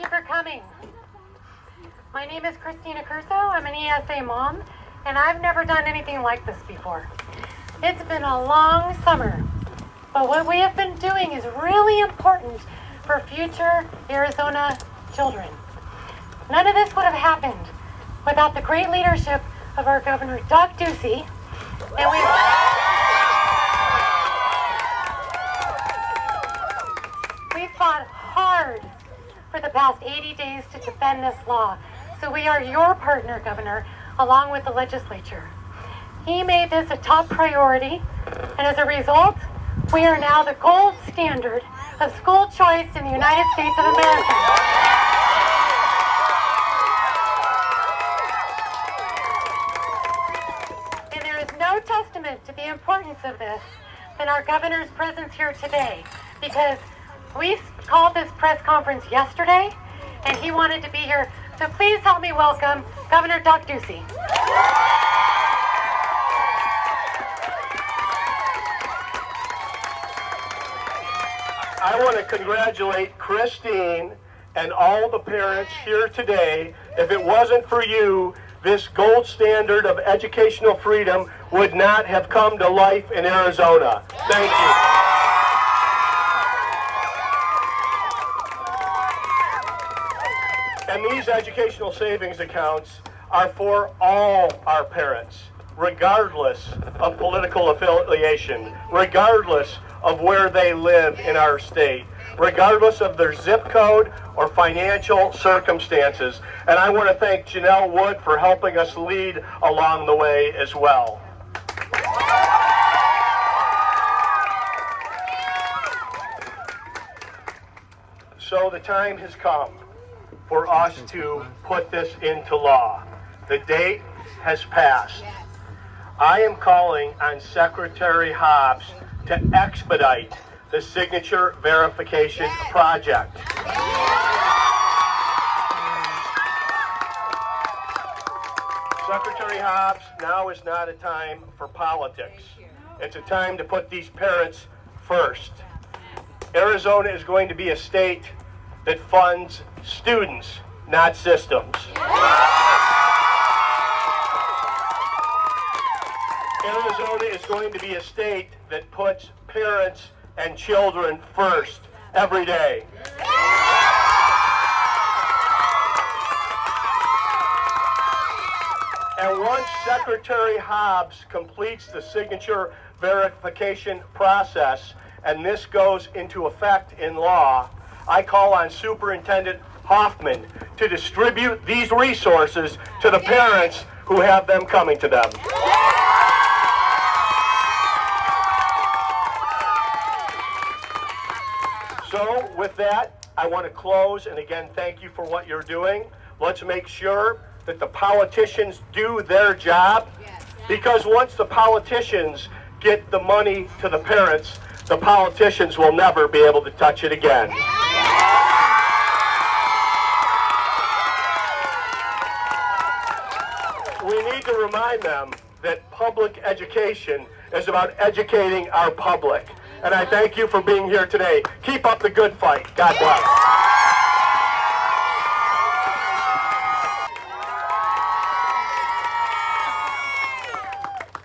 you for coming. My name is Christina Curso. I'm an ESA mom, and I've never done anything like this before. It's been a long summer, but what we have been doing is really important for future Arizona children. None of this would have happened without the great leadership of our Governor, Ducey, and we fought hard for the past 80 days to defend this law. So we are your partner, Governor, along with the legislature. He made this a top priority, and as a result, we are now the gold standard of school choice in the United States of America. And there is no testament to the importance of this than our governor's presence here today, because we called this press conference yesterday, and he wanted to be here. So please help me welcome Governor Ducey. I want to congratulate Christine and all the parents here today. If it wasn't for you, this gold standard of educational freedom would not have come to life in Arizona. Thank you. And these educational savings accounts are for all our parents, regardless of political affiliation, regardless of where they live in our state, regardless of their zip code or financial circumstances. And I want to thank Janelle Wood for helping us lead along the way as well. So the time has come for us to put this into law. The date has passed. I am calling on Secretary Hobbs to expedite the signature verification project. Secretary Hobbs, now is not a time for politics. It's a time to put these parents first. Arizona is going to be a state that funds students, not systems. Arizona is going to be a state that puts parents and children first every day. And once Secretary Hobbs completes the signature verification process, and this goes into effect in law, I call on Superintendent Hoffman to distribute these resources to the parents who have them coming to them. So with that, I want to close, and again, thank you for what you're doing. Let's make sure that the politicians do their job, because once the politicians get the money to the parents, the politicians will never be able to touch it again. We need to remind them that public education is about educating our public. And I thank you for being here today. Keep up the good fight. God bless.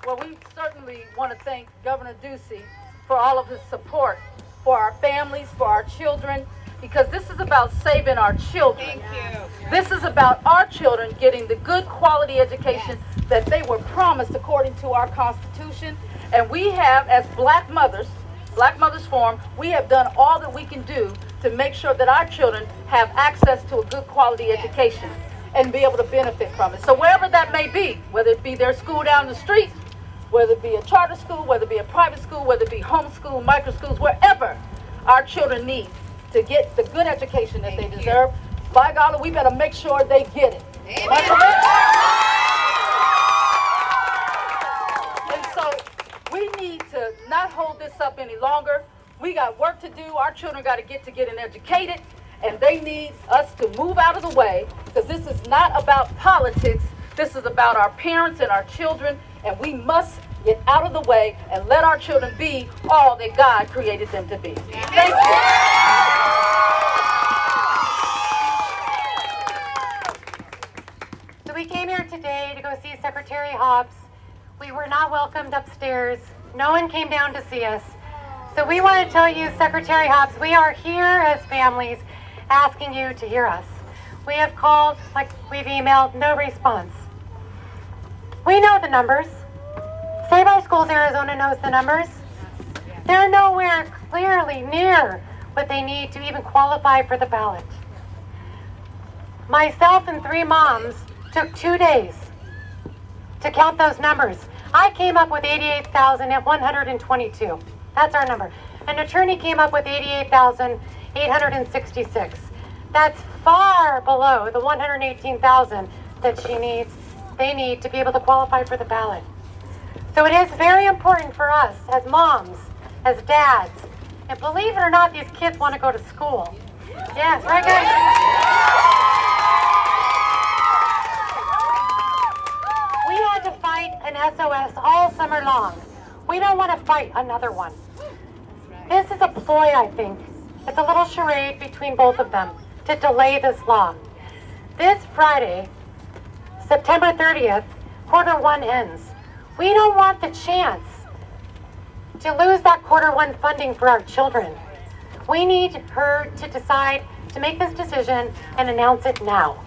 Well, we certainly want to thank Governor Ducey for all of his support for our families, for our children, because this is about saving our children. Thank you. This is about our children getting the good quality education that they were promised according to our Constitution. And we have, as Black Mothers Forum, we have done all that we can do to make sure that our children have access to a good quality education and be able to benefit from it. So wherever that may be, whether it be their school down the street, whether it be a charter school, whether it be a private school, whether it be homeschool, micro schools, wherever our children need to get the good education that they deserve, by golly, we better make sure they get it. And so we need to not hold this up any longer. We got work to do. Our children got to get educated, and they need us to move out of the way, because this is not about politics. This is about our parents and our children, and we must get out of the way and let our children be all that God created them to be. Thank you. Secretary Hobbs. We were not welcomed upstairs. No one came down to see us. So we want to tell you, Secretary Hobbs, we are here as families asking you to hear us. We have called, like we've emailed, no response. We know the numbers. Save Our Schools Arizona knows the numbers. They're nowhere clearly near what they need to even qualify for the ballot. Myself and 3 moms took 2 days to count those numbers. I came up with 88,122. That's our number. An attorney came up with 88,866. That's far below the 118,000 that they need to be able to qualify for the ballot. So it is very important for us as moms, as dads, and believe it or not, these kids want to go to school. Yes, right guys? We had to fight an SOS all summer long. We don't want to fight another one. This is a ploy, I think. It's a little charade between both of them to delay this law. This Friday, September 30th, Q1 ends. We don't want the chance to lose that Q1 funding for our children. We need her to decide to make this decision and announce it now.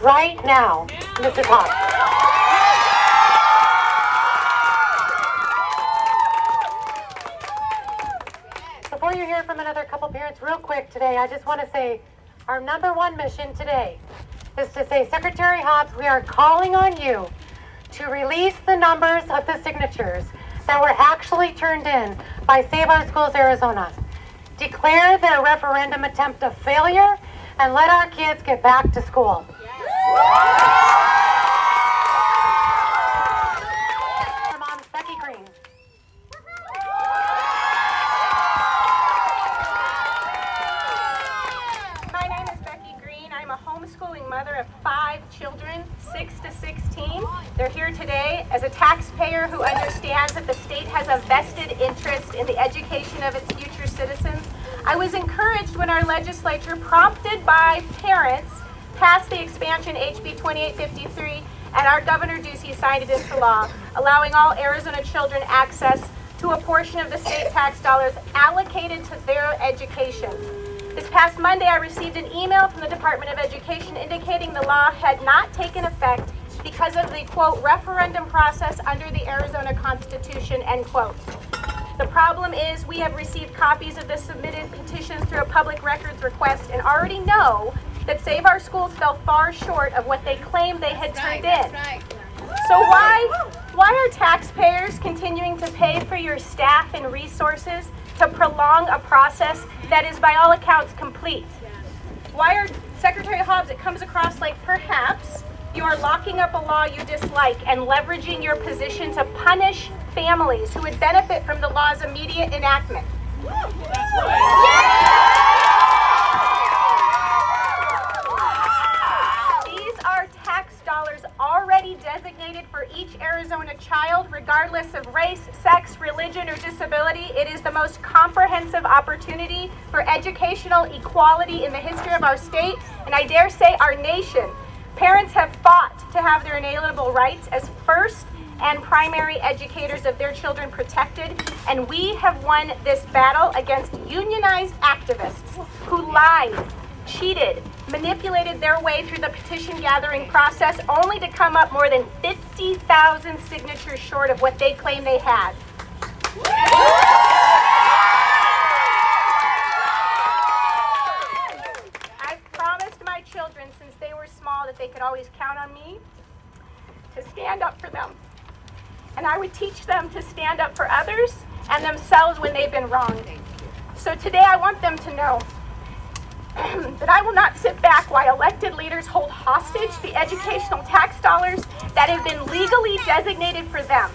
Right now, Mrs. Hobbs. Before you hear from another couple parents real quick today, I just want to say our #1 mission today is to say, Secretary Hobbs, we are calling on you to release the numbers of the signatures that were actually turned in by Save Our Schools Arizona. Declare the referendum attempt a failure and let our kids get back to school. Our mom's Becky Green. My name is Becky Green. I'm a homeschooling mother of 5 children, 6 to 16. They're here today as a taxpayer who understands that the state has a vested interest in the education of its future citizens. I was encouraged when our legislature, prompted by parents, passed the expansion HB 2853, and our Governor Ducey signed it into law, allowing all Arizona children access to a portion of the state tax dollars allocated to their education. This past Monday, I received an email from the Department of Education indicating the law had not taken effect because of the, quote, referendum process under the Arizona Constitution, end quote. The problem is we have received copies of the submitted petitions through a public records request and already know that Save Our Schools fell far short of what they claimed they had turned in. So why are taxpayers continuing to pay for your staff and resources to prolong a process that is by all accounts complete? Why are, Secretary Hobbs, it comes across like perhaps you are locking up a law you dislike and leveraging your position to punish families who would benefit from the law's immediate enactment. These are tax dollars already designated for each Arizona child, regardless of race, sex, religion, or disability. It is the most comprehensive opportunity for educational equality in the history of our state, and I dare say our nation. Parents have fought to have their inalienable rights as first and primary educators of their children protected, and we have won this battle against unionized activists who lied, cheated, manipulated their way through the petition gathering process only to come up more than 50,000 signatures short of what they claim they had. I've promised my children since they were small that they could always count on me to stand up for them. And I would teach them to stand up for others and themselves when they've been wronged. So today I want them to know that I will not sit back while elected leaders hold hostage the educational tax dollars that have been legally designated for them.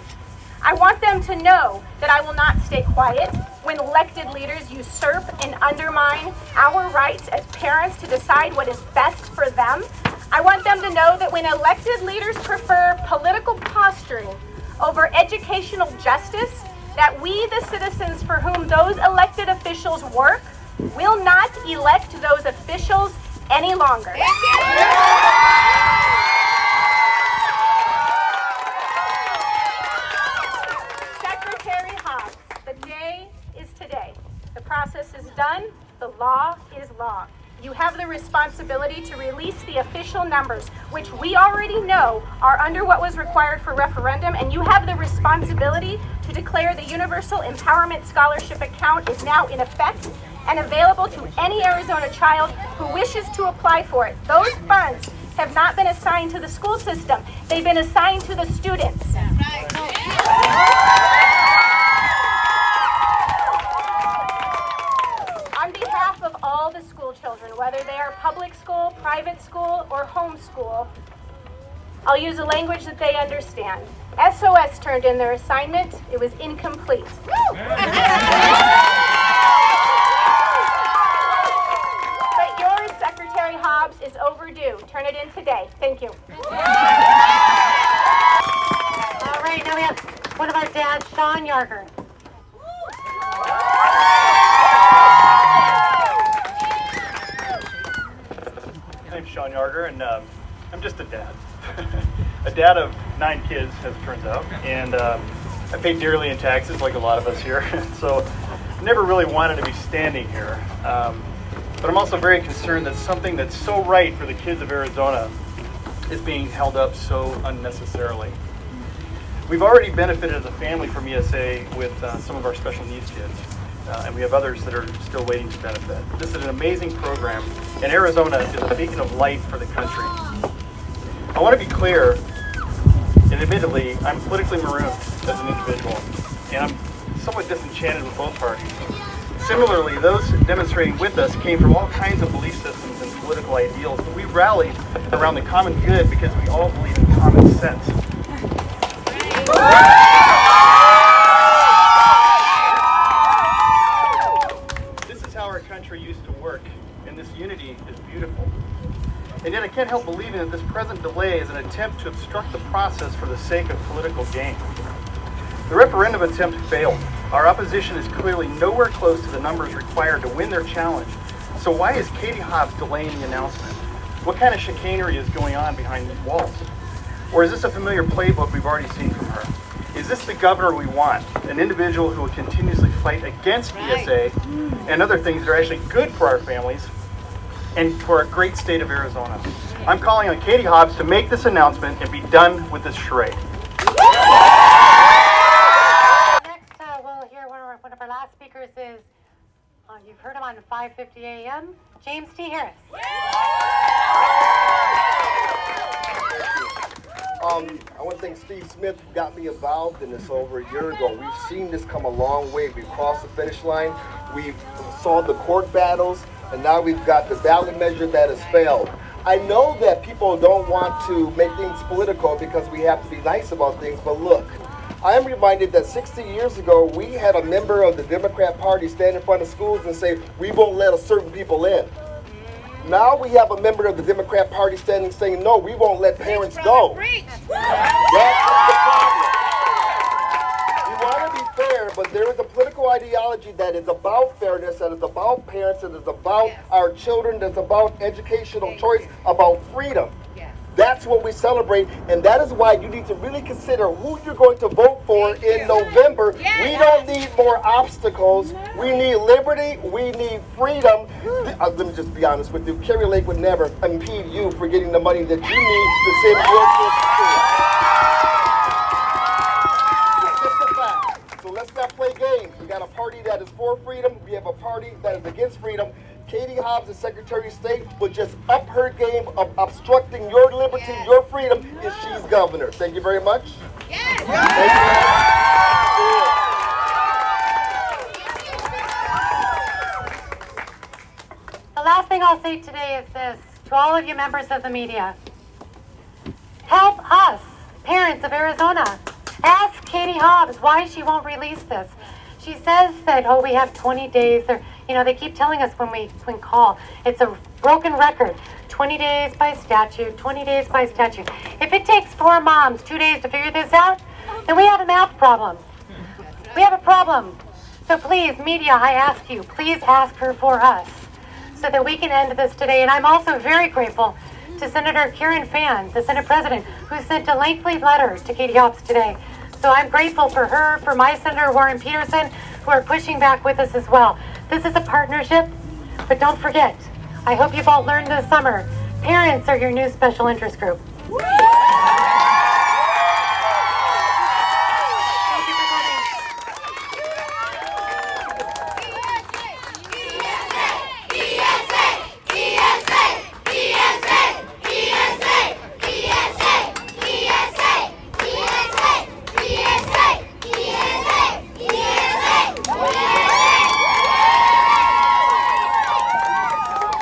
I want them to know that I will not stay quiet when elected leaders usurp and undermine our rights as parents to decide what is best for them. I want them to know that when elected leaders prefer political posturing over educational justice, that we, the citizens for whom those elected officials work, will not elect those officials any longer. done, the law is law. You have the responsibility to release the official numbers, which we already know are under what was required for referendum, and you have the responsibility to declare the Universal Empowerment Scholarship account is now in effect and available to any Arizona child who wishes to apply for it. Those funds have not been assigned to the school system. They've been assigned to the students. On behalf of all the school children, whether they are public school, private school, or homeschool, I'll use a language that they understand. SOS turned in their assignment. It was incomplete. But yours, Secretary Hobbs, is overdue. Turn it in today. Thank you. All right, now we have one of our dads, Sean Yarger. My name's Sean Yarger, and I'm just a dad. A dad of 9 kids, as it turns out, and I pay dearly in taxes, like a lot of us here. So, never really wanted to be standing here. But I'm also very concerned that something that's so right for the kids of Arizona is being held up so unnecessarily. We've already benefited as a family from ESA with some of our special needs kids. And we have others that are still waiting to benefit. This is an amazing program, and Arizona is a beacon of light for the country. I want to be clear, and admittedly, I'm politically marooned as an individual, and I'm somewhat disenchanted with both parties. Similarly, those demonstrating with us came from all kinds of belief systems and political ideals, but we rallied around the common good because we all believe in common sense. Our country used to work, and this unity is beautiful. And yet I can't help believing that this present delay is an attempt to obstruct the process for the sake of political gain. The referendum attempt failed. Our opposition is clearly nowhere close to the numbers required to win their challenge. So why is Katie Hobbs delaying the announcement? What kind of chicanery is going on behind these walls? Or is this a familiar playbook we've already seen from her? Is this the governor we want? An individual who will continuously fight against ESA and other things that are actually good for our families and for our great state of Arizona. I'm calling on Katie Hobbs to make this announcement and be done with this charade. Next, we'll hear one of our last speakers is, you've heard him on 5:50 a.m., James T. Harris. I want to thank Steve Smith, who got me involved in this over a year ago. We've seen this come a long way. We've crossed the finish line. We've saw the court battles, and now we've got the ballot measure that has failed. I know that people don't want to make things political because we have to be nice about things, but look, I am reminded that 60 years ago, we had a member of the Democrat Party stand in front of schools and say, we won't let certain people in. Now we have a member of the Democrat Party standing saying, no, we won't let parents go. That is the problem. We want to be fair, but there is a political ideology that is about fairness, that is about parents, that is about our children, that's about educational choice, about freedom. That's what we celebrate, and that is why you need to really consider who you're going to vote for in November. We don't need more obstacles. We need liberty. We need freedom. Let me just be honest with you. Kerry Lake would never impede you for getting the money that you need to send your kids to school. It's just a fact. So let's not play games. We got a party that is for freedom. We have a party that is against freedom. Katie Hobbs, the Secretary of State, will just up her game of obstructing your liberty, your freedom, if she's governor. Thank you very much. Yes. The last thing I'll say today is this, to all of you members of the media. Help us, parents of Arizona. Ask Katie Hobbs why she won't release this. She says that, oh, we have 20 days. They keep telling us when we call. It's a broken record. 20 days by statute, 20 days by statute. If it takes 4 moms 2 days to figure this out, then we have a math problem. We have a problem. So please, media, I ask you, please ask her for us so that we can end this today. And I'm also very grateful to Senator Karen Fann, the Senate President, who sent a lengthy letter to Katie Hobbs today. So I'm grateful for her, for my Senator Warren Peterson, who are pushing back with us as well. This is a partnership, but don't forget, I hope you've all learned this summer, parents are your new special interest group.